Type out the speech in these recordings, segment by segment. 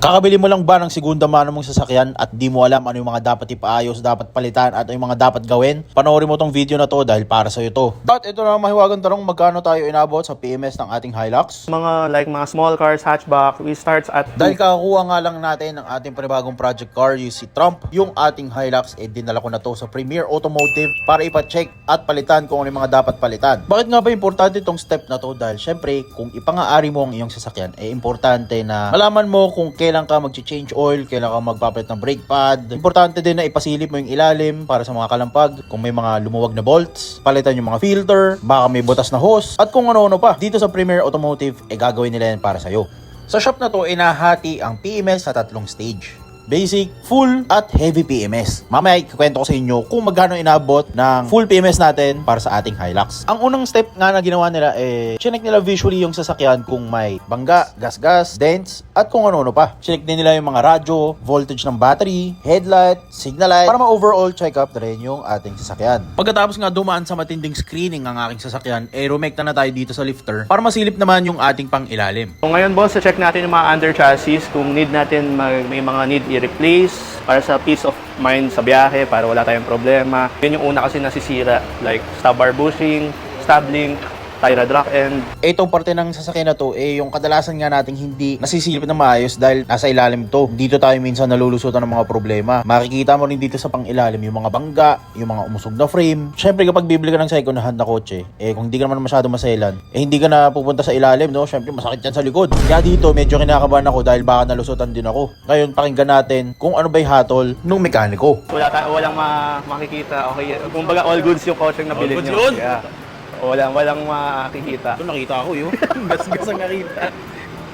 Kakabili mo lang ba ng segunda mano mong sasakyan at di mo alam ano yung mga dapat ipaayos, dapat palitan at ano yung mga dapat gawin? Panoorin mo tong video na to dahil para sa'yo to. At ito na mahiwagang tanong, magkano tayo inabot sa PMS ng ating Hilux? Mga small cars, hatchback, we starts at Dahil kakakuha nga lang natin ng ating panibagong project car, yung si Trump, yung ating Hilux, dinala ko na to sa Premier Automotive para ipa-check at palitan kung ano yung mga dapat palitan. Bakit nga ba importante itong step na to? Dahil syempre, kung ipangaari mo ang iyong sasakyan, importante na malaman mo kung kailan ka mag-change oil, kailan ka magpapalit ng brake pad. Importante din na ipasilip mo yung ilalim para sa mga kalampag, kung may mga lumuwag na bolts, palitan yung mga filter, baka may butas na hose, at kung ano-ano pa. Dito sa Premier Automotive, gagawin nila yan para sa'yo. Sa shop na to, inahati ang PMS sa 3 stage. Basic, full, at heavy PMS. Mamaya ikwento ko sa inyo kung magkano inabot ng full PMS natin para sa ating Hilux. Ang unang step nga na ginawa nila chinek nila visually yung sasakyan kung may bangga, gas-gas, dents, at kung ano-ano pa. Chinek din nila yung mga radyo, voltage ng battery, headlight, signal light, para ma-overall check up na rin yung ating sasakyan. Pagkatapos nga dumaan sa matinding screening ang aking sasakyan, rumekta na tayo dito sa lifter para masilip naman yung ating pang ilalim. So ngayon boss, check natin yung mga under chassis kung need natin may mga need i-replace para sa peace of mind sa biyahe, para wala tayong problema. Yun yung una kasi nasisira, like stub bar bushing, stub link, tie rod rock end. Itong parte ng sasakyan na to, yung kadalasan nga nating hindi nasisilip na maayos dahil nasa ilalim to. Dito tayo minsan nalulusutan ng mga problema. Makikita mo rin dito sa pang-ilalim yung mga bangga, yung mga umusog na frame. Syempre kapag bibili ka ng second hand na kotse, kung hindi ka naman masyado maselan, hindi ka na pupunta sa ilalim, no? Syempre masakit yan sa likod. Kaya dito medyo kinakabahan ako dahil baka nalusutan din ako. Ngayon pakinggan natin kung ano ba yung hatol ng mekaniko. Walang makikita. Okay, kumbaga all goods yung kotse na bilhin nyo. Yeah. Walang makikita. Ito nakita ako yun. Gas-gas ang nakita.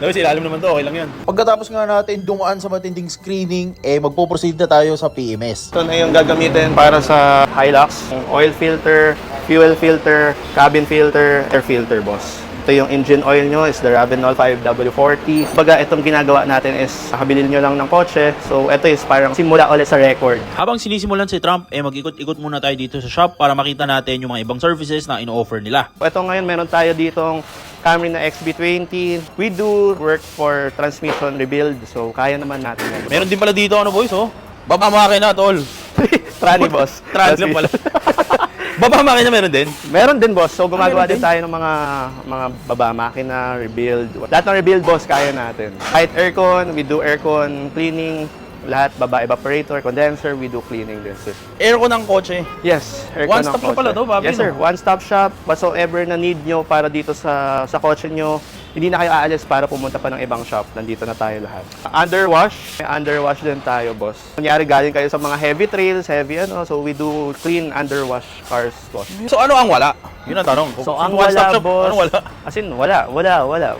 Dahil sa ilalim naman to, okay lang yan. Pagkatapos nga natin dumaan sa matinding screening, magpo-proceed na tayo sa PMS. Ito na yung gagamitin para sa Hilux. Oil filter, fuel filter, cabin filter, air filter, boss. Ito yung engine oil nyo is the Ravenol 5W40. Baga itong ginagawa natin is nakabilil nyo lang ng kotse. So ito is parang simula ulit sa record. Habang sinisimulan si Trump, mag-ikot-ikot muna tayo dito sa shop para makita natin yung mga ibang services na ino-offer nila. Ito ngayon meron tayo ditong Camry na XB20. We do work for transmission rebuild. So kaya naman natin. Meron din pala dito boys, baba makina tol. Trani boss. Trani lang pala. Baba makina meron din? Meron din boss. So gumagawa din tayo ng mga baba makina, rebuild. Lahat ng rebuild boss kaya natin. Kahit aircon, we do aircon cleaning. Lahat baba evaporator, condenser, we do cleaning din sir. Aircon ng kotse? Yes, aircon ng One stop kotse. na pala to, Bobby. Yes sir, one stop shop. Whatsoever na need nyo para dito sa kotse nyo, hindi na kayo aalis para pumunta pa ng ibang shop. Nandito na tayo lahat. Underwash, may underwash din tayo, boss. Kunyari galing kayo sa mga heavy trails, so we do clean underwash cars, boss. So ano ang wala? Yun ang tanong. So ang one stop wala, shop, boss, ano wala? as in, wala.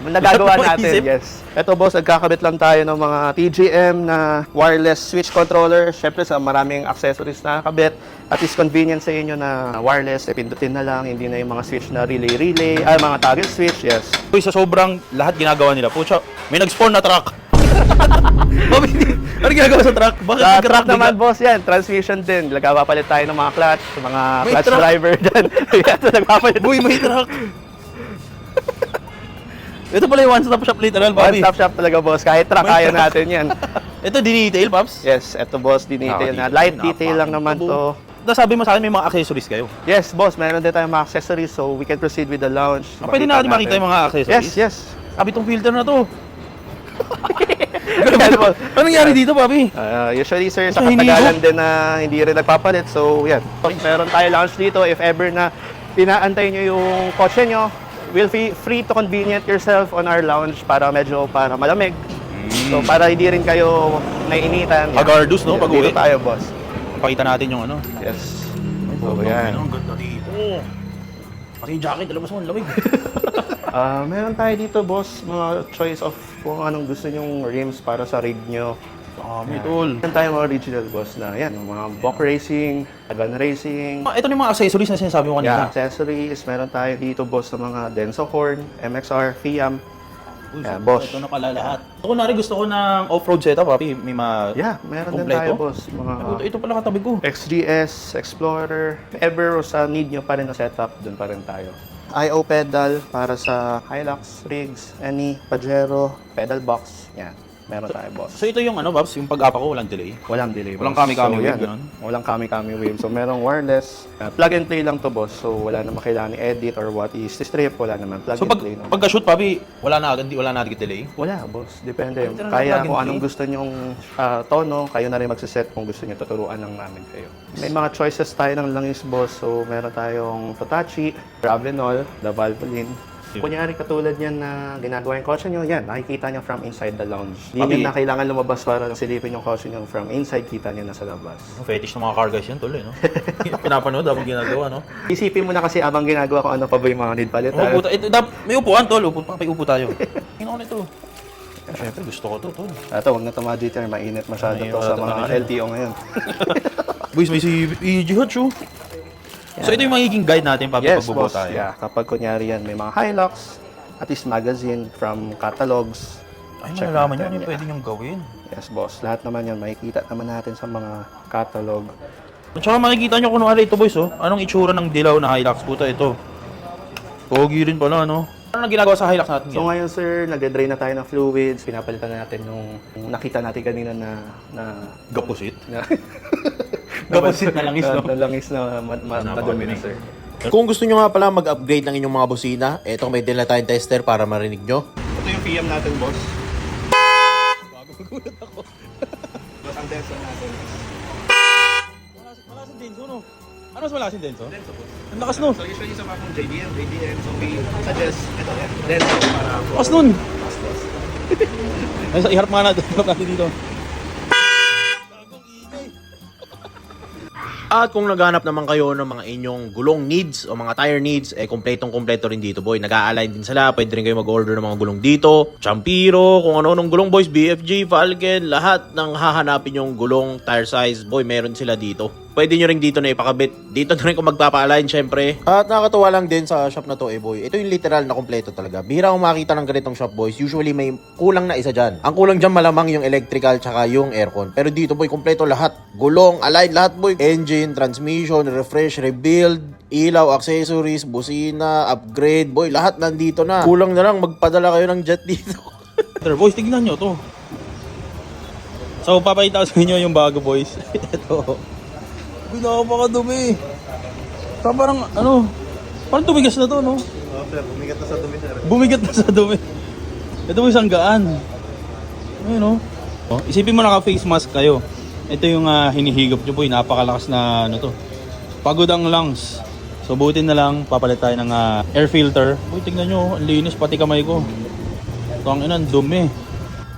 Nagagawa natin, yes. Ito, boss, nagkakabit lang tayo ng mga TGM na wireless switch controller. Siyempre, sa maraming accessories na nakakabit. At least convenient sa inyo na wireless, pindutin na lang, hindi na yung mga switch na relay, mga toggle switch, yes. Uy, sa sobrang lahat ginagawa nila. Pucha, may nag-spawn na truck. Ano ginagawa sa truck? Bakit Sa truck naman, boss, yan, transmission din. Nagpapalit tayo ng mga clutch, mga May clutch truck? driver dyan. Ito, nagpapalit. Uy, may truck. Ito pala yung one-stop shop literal, Bobby. One-stop shop talaga, boss. Kahit truck, May kaya truck. natin yan. Ito, dinetail, Pops? Yes, ito, boss, detail na. Light detail lang naman to. Sabi mo sa akin may mga accessories kayo. Yes, boss, meron din tayong mga accessories, so we can proceed with the launch. Pwede natin makita yung mga accessories? Yes. Sabi tong filter na to. Yes, boss. Ano nangyari dito, Bobby? Usually, sir, sa Hinigo? katagalan din na hindi rin nagpapalit. So, yan. Meron tayo launch dito. If ever na pinaantay nyo yung kotse nyo, we'll be free to convenient yourself on our lounge para malamig. So, para hindi rin kayo naiinitan. Agardus, no? Pag-uwi. Dito tayo, boss. Pakita natin yung ano. Yes. So, yan. Ang ganda dito. Pati yung jacket, labas mo, ang lamig. Meron tayo dito, boss, mga choice of kung anong gusto nyong rims para sa rig nyo. Dami, tol. Meron tayo mga original, boss, na yan, mga Bok Racing, Gun Racing. Ito na yung mga accessories na sinasabi mo kanina. Yeah, accessories. Meron tayo dito, boss, ng mga Denso Horn, MXR, Fiam. Uy, Yeah, boss. Ito na pala lahat. Ito kunwari gusto ko ng off-road setup, Papi. May mga Yeah, meron din kompleto. tayo, boss. Mga Ito pala katabi ko. XGS, Explorer. If ever sa need nyo pa rin na setup, dun pa rin tayo. I.O. pedal para sa Hilux, rigs, any, Pajero, pedal box. Yan. meron tayo, boss. So ito yung ano, Babs, yung pag-apa ko, walang delay. Walang delay, Walang boss. kami-kami So, wave, yan. ganun? Walang kami-kami wave. So, merong wireless. Plug and play lang to, boss. So, wala naman kailangan i-edit or what is strip. Wala naman. Plug So and play naman. pagka-shoot, Pabi, wala na agad, wala na agad delay? Wala, boss. Depende. Ay, talaga, Kaya plug and kung play? anong gusto nyong tono, kayo na rin magsiset kung gusto nyo. Tuturuan lang namin kayo. May mga choices tayo ng langis, boss. So, meron tayong Totachi, Ravenol, the Valvoline. Kunyari, katulad yan na ginagawa yung kotse nyo, yan, nakikita nyo from inside the lounge. Hindi nyo na kailangan lumabas para silipin yung kotse nyo from inside, kita nyo na sa labas. Fetish ng mga car guys yan, tol eh, no? Pinapanood habang ginagawa, no? Isipin mo na kasi abang ginagawa kung ano pa ba yung mga need palit. Upo tayo. May upuan, tol. Upo tayo. Tingnan ko nito. Siyempre, gusto ko to, tol. Ito, huwag na tumajit yan. Mainit masyado Ay, to sa wala mga talaga. LTO ngayon. Boys, may si Jihochu. So ito yung magiging guide natin pag Yes, pagbubuo boss. tayo. Yeah, kapag kunyari yan, may mga Hilux, at least magazine from catalogs. Ay, Check malalaman natin, nyo, ano yung yeah. pwede nyong gawin. Yes, boss. Lahat naman yan, makikita naman natin sa mga catalog. At saka makikita nyo kung ano ito, boys, oh. Anong itsura ng dilaw na Hilux? Puta, ito. Pogi rin pala, no? Ano na ginagawa sa Hilux natin So ngayon, sir, nag-drain na tayo ng fluids. Pinapalitan na natin yung nakita natin kanina na Gapusit? na Gapusit na langis, no? na langis na madumi na, sir. Kung gusto nyo nga pala mag-upgrade ng inyong mga busina, eto may dala tayong tester para marinig nyo. Ito yung PM natin, boss. Magugulat ako. Boss, ang denso natin. Malasin denso, no? Ano mas malasin denso? Denso, boss. Ang lakas, no? So usually sa mga JDM, so we suggest ito yan. Denso para Lakas nun! mas, boss. Iharap nga natin, dito. At kung naghanap naman kayo ng mga inyong gulong needs o mga tire needs, kompletong-kompleto rin dito, boy. Nag-a-align din sila. Pwede rin kayo mag-order ng mga gulong dito. Champiro, kung ano-anong gulong, boys. BFG, Falcon, lahat ng hahanapin yung gulong, tire size, boy, meron sila dito. Pwede nyo rin dito na ipakabit. Dito na rin kung magpapa-align, syempre. At nakakatuwa lang din sa shop na to, boy. Ito yung literal na kompleto talaga. Bihira kung makita ng ganitong shop, boys. Usually may kulang na isa dyan. Ang kulang dyan malamang yung electrical tsaka yung aircon. Pero dito, boy, kompleto lahat. Gulong, align, lahat, boy. Engine, transmission, refresh, rebuild, ilaw, accessories, busina, upgrade, boy. Lahat nandito na. Kulang na lang magpadala kayo ng jet dito. Boys, tignan nyo to. So, papakita ko sa inyo yung bago, boys. Ito. Uy, napakadumi. Parang, parang tumigas na to, no? Sir, bumigat na sa dumi, sir. Bumigat na sa dumi. Ito mo isang gaan. Ayun, no? Oh, isipin mo naka-face mask kayo. Ito yung hinihigop nyo, boy. Napakalakas na, to. Pagod ang lungs. So, buti na lang, papalit tayo ng air filter. Uy, tingnan nyo, ang linis, pati kamay ko. Ito ang inan, dumi.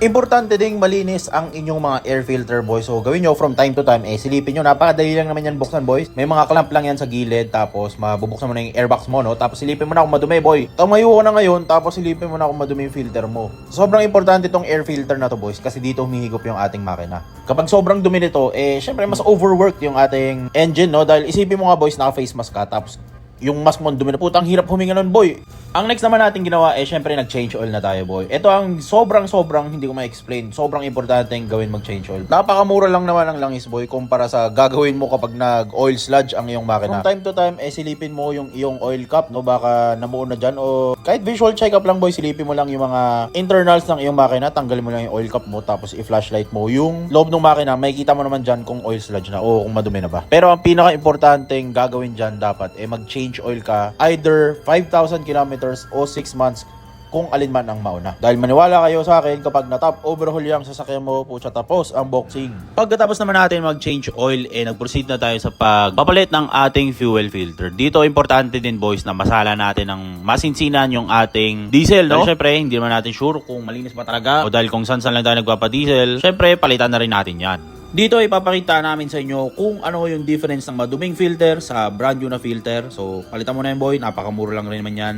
Importante ding malinis ang inyong mga air filter, boys. So, gawin nyo from time to time. Silipin nyo, napakadali lang naman yan buksan, boys. May mga clamp lang yan sa gilid. Tapos, mabubuksan mo na yung airbox mo, no? Tapos, silipin mo na kung madumi, boy. Tumayo ko na ngayon. Tapos, silipin mo na kung madumi yung filter mo. Sobrang importante itong air filter na to, boys. Kasi dito humihigop yung ating makina. Kapag sobrang dumi nito, syempre, mas overworked yung ating engine, no? Dahil isipin mo nga, boys, naka-face mask ka. Tapos, yung mask mo dumi na, putang hirap huminga nun, boy. Ang next naman natin ginawa, syempre nag-change oil na tayo, boy. Ito ang sobrang hindi ko ma-explain. Sobrang importante yung gawin mag-change oil. Napakamura lang naman ang langis, boy, kumpara sa gagawin mo kapag nag-oil sludge ang iyong makina. From time to time, silipin mo yung iyong oil cap, no? Baka namuo na dyan, o kahit visual check-up lang, boy, silipin mo lang yung mga internals ng iyong makina, tanggalin mo lang yung oil cap mo, tapos i-flashlight mo yung loob ng makina, makikita mo naman dyan kung oil sludge na o kung madumi na ba. Pero ang pinaka-importanteng gagawin dyan dapat, mag-change oil ka either 5,000 kilometers o 6 months kung alin man ang mauna. Dahil maniwala kayo sa akin, kapag na-top overhaul yung sasakyan mo, pucha, tapos ang boxing. Pagkatapos naman natin mag-change oil, nag-proceed na tayo sa pagpapalit ng ating fuel filter. Dito, importante din, boys, na masala natin ng masinsinan yung ating diesel, no? Dahil syempre, hindi naman natin sure kung malinis ba talaga o dahil kung saan lang tayo nagpapadiesel, syempre, palitan na rin natin yan. Dito ipapakita namin sa inyo kung ano yung difference ng maduming filter sa brand new na filter. So, palitan mo na yan, boy. Napakamura lang rin naman yan.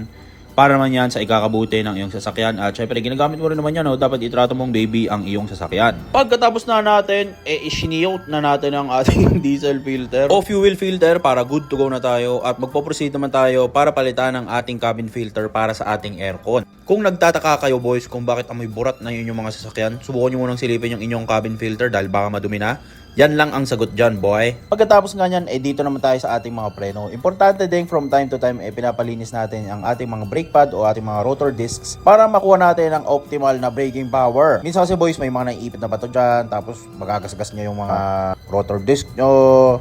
Para naman yan sa ikakabuti ng iyong sasakyan. At syempre, ginagamit mo rin naman yan, no? Dapat itrato mong baby ang iyong sasakyan. Pagkatapos na natin, isiniyot na natin ang ating diesel filter o fuel filter para good to go na tayo. At magpo-proceed naman tayo para palitan ang ating cabin filter para sa ating aircon. Kung nagtataka kayo boys kung bakit amoy burat na yun yung mga sasakyan, subukan nyo munang silipin yung inyong cabin filter dahil baka madumi na. Yan lang ang sagot dyan, boy. Pagkatapos nga nyan, dito naman tayo sa ating mga preno. Importante din from time to time, pinapalinis natin ang ating mga brake pad o ating mga rotor discs para makuha natin ang optimal na braking power. Minsan kasi boys, may mga naiipit na bato dyan, tapos magagasgas nyo yung mga rotor disc nyo.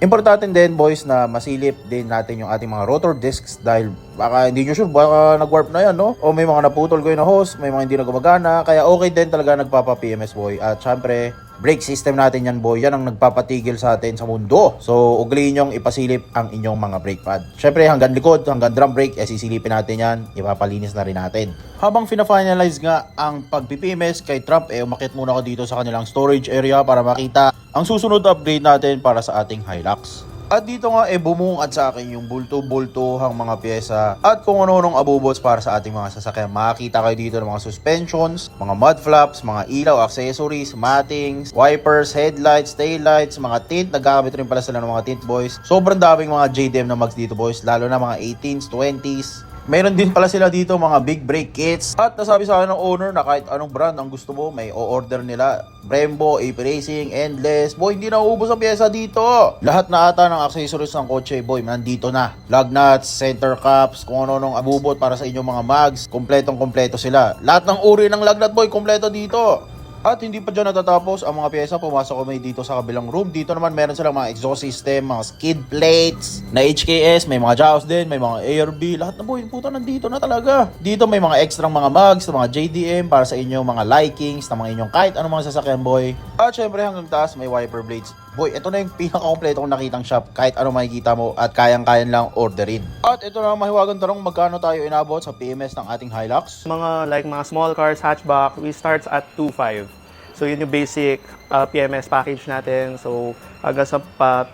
Importante din boys na masilip din natin yung ating mga rotor discs dahil baka hindi nyo sure, baka nag-warp na yan, no? O may mga naputol ko yung hose, may mga hindi na gumagana, kaya okay din talaga nagpapa-PMS boy. At syempre, brake system natin yan boy, yan ang nagpapatigil sa atin sa mundo. So ugaliin nyong ipasilip ang inyong mga brake pad. Syempre hanggang likod, hanggang drum brake, sisilipin natin yan, ipapalinis na rin natin. Habang fina-finalize nga ang pag-PMS kay Trump, umakit muna ako dito sa kanilang storage area para makita ang susunod upgrade natin para sa ating Hilux. At dito nga bumungad sa akin yung bulto-bultohang mga pyesa at kung ano-anong abubots para sa ating mga sasakyan. Makikita kayo dito ng mga suspensions, mga mud flaps, mga ilaw, accessories, mattings, wipers, headlights, taillights, mga tint. Nagkakamit rin pala sila ng mga tint boys. Sobrang daming mga JDM na mags dito boys, lalo na mga 18s, 20s. Meron din pala sila dito mga big brake kits. At nasabi sa akin ng owner na kahit anong brand ang gusto mo, may o-order nila. Brembo, AP Racing, Endless. Boy, hindi na uubos ang pyesa dito. Lahat na ata ng accessories ng kotse, boy, nandito na. Lug nuts, center caps, kung ano-anong abubot para sa inyong mga mags. Kompletong-kompleto sila. Lahat ng uri ng lug nut, boy, kompleto dito. At hindi pa dyan natatapos ang mga pyesa, pumasok kami dito sa kabilang room. Dito naman meron silang mga exhaust system, mga skid plates, na HKS, may mga jaws din, may mga ARB. Lahat na boy, puta nandito na talaga. Dito may mga extra mga mugs, mga JDM para sa inyong mga likings, na mga inyong kahit anong mga sasakyan boy. At syempre hanggang taas may wiper blades. Boy, ito na yung pinaka-kompleto kong nakitang shop. Kahit ano makikita mo at kayang-kayan lang orderin. At ito na ang mahiwagang tanong, magkano tayo inabot sa PMS ng ating Hilux? Mga small cars, hatchback, we starts at 2.5. So yun yung basic PMS package natin. So hanggang sa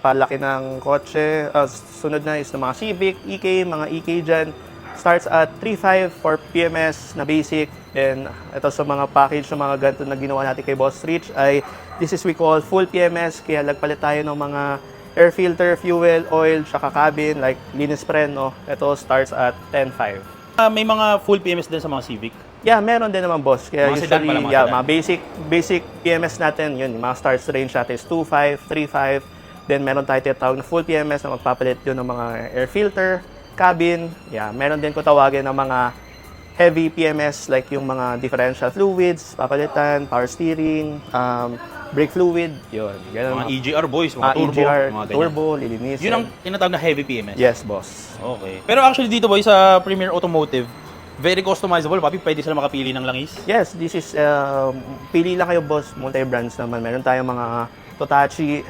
palaki ng kotse, sunod na is ng mga Civic, EK, mga EK dyan. Starts at 3.5 for PMS na basic. Then ito sa mga package ng mga ganito na ginawa natin kay Boss Rich ay this is we call full PMS. Kaya nagpalit tayo ng mga air filter, fuel, oil, tsaka cabin like linis pre, no? Ito starts at 10.5. May mga full PMS din sa mga Civic. Yeah, meron din naman boss. Kaya Mga sedan pala, mga sedan. mga basic PMS natin, yun, yung mga starts range natin is 2.5, 3.5. Then meron tayo tinatawag na full PMS na magpapalit yun ng mga air filter, cabin. Yeah, meron din ko tawagin ng mga heavy PMS like yung mga differential fluids, papalitan, power steering, brake fluid, yun. Ganun. Mga EGR boys, mga turbo, EGR, mga ganyan. turbo, lilinisin. Yun ang tinatawag na heavy PMS. Yes, boss. Okay. Pero actually dito boys sa Premier Automotive, very customizable. Papi, pwede sila makapili ng langis. Yes, this is, pili lang kayo boss, multi-brands naman. Meron tayong mga Totachi,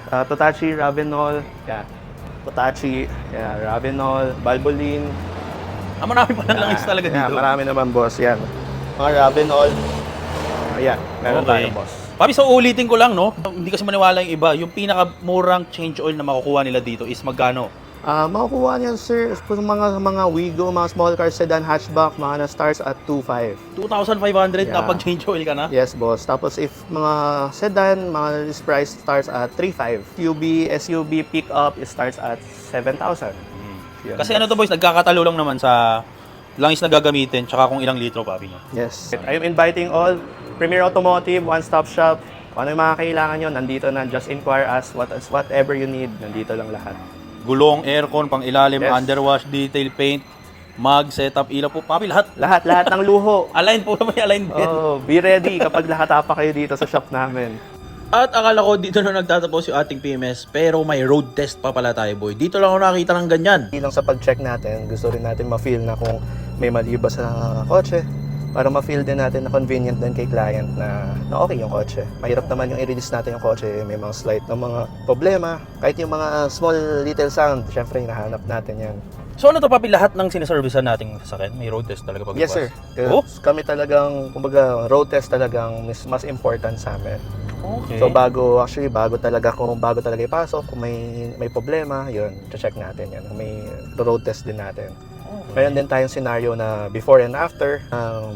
Ravenol, yeah. Totachi, yeah, Ravenol, Valvoline. Marami pa ng langis talaga dito. Yeah, marami naman boss, yan. Mga Ravenol. Ayan, meron tayo boss. Papi, so ulitin ko lang, no? Hindi kasi maniwala yung iba. Yung pinakamurang change oil na makukuha nila dito is magkano? Makukuha niyan sir, kung mga Wigo, mga small car sedan, hatchback, mga na starts at 2.5. 2,500 na Yeah. pag change oil ka na? Yes boss, tapos if mga sedan, mga list price starts at 3.5. SUV, pick-up, it starts at 7,000. Yun, Kasi ano to boys, nagkakatalo lang naman sa langis na gagamitin tsaka kung ilang litro, papi, no? Yes. I'm inviting all Premier Automotive, one-stop shop. Kung ano yung mga kailangan nyo, nandito na. Just inquire us. Whatever you need, nandito lang lahat. Gulong, aircon, pang ilalim, Yes. underwash, detail paint, mag, setup, ilaw po. Papi, lahat. Lahat ng luho. Align po may align din. Oh, be ready kapag nakatapa kayo dito sa shop namin. At akala ko dito na nagtatapos yung ating PMS, pero may road test pa pala tayo boy. Dito lang ako nakita ng ganyan. Ilang sa pag-check natin, gusto rin natin ma-feel na kung may mali ba sa kotse. Para ma-feel din natin na convenient din kay client na okay yung kotse. Mahirap naman yung i-release natin yung kotse, may mga slight na mga problema. Kahit yung mga small little sound, syempre hinahanap natin yan. So ano to, papi, lahat ng sineservicean nating sasakyan, may road test talaga pag Yes sir. Oh? Kami talagang, kumbaga, road test talagang mas important sa amin. Okay. So bago talaga ipasok, kung may problema, yun, check natin yan. May road test din natin. Meron din tayong scenario na before and after.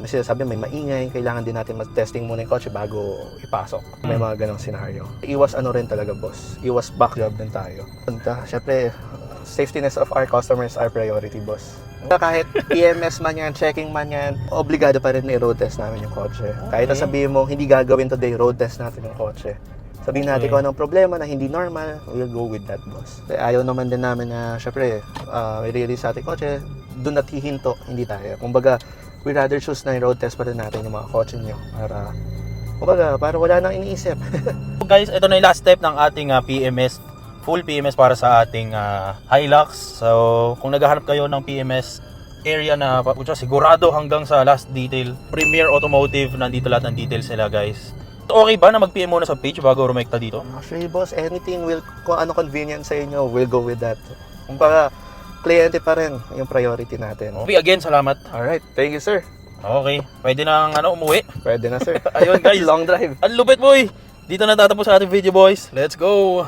May sinasabi may maingay, kailangan din natin mag-testing muna yung kotse bago ipasok. May mga ganong scenario. Iwas rin talaga boss. Iwas back job din tayo. Syempre, safetyness of our customers our priority, boss. Kahit PMS man yan, checking man yan, obligado pa rin i-road test namin yung kotse. Kahit na sabihin mo, hindi gagawin today, road test natin yung kotse. Sabihin natin kung anong problema na hindi normal, we'll go with that, boss. Ayaw naman din namin na, syempre, i-release natin kotse, doon at hihinto, hindi tayo. Kumbaga, we rather choose na i-road test pa rin natin yung mga kotse nyo para wala nang iniisip. Guys, ito na yung last step ng ating PMS, full PMS para sa ating Hilux. So, kung naghahanap kayo ng PMS area na sigurado hanggang sa last detail, Premier Automotive, nandito lahat ng details nila, guys. Okay ba na mag-PM muna sa page bago rumekta dito? Actually, boss, anything kung ano convenient sa inyo, we'll go with that. Kumbaga, kliyente pa rin yung priority natin. Okay, again, salamat. Alright, thank you, sir. Okay, pwede nang umuwi. Pwede na, sir. Ayun, guys. Long drive. Ang lupit, boy! Dito na tatapos sa ating video, boys. Let's go!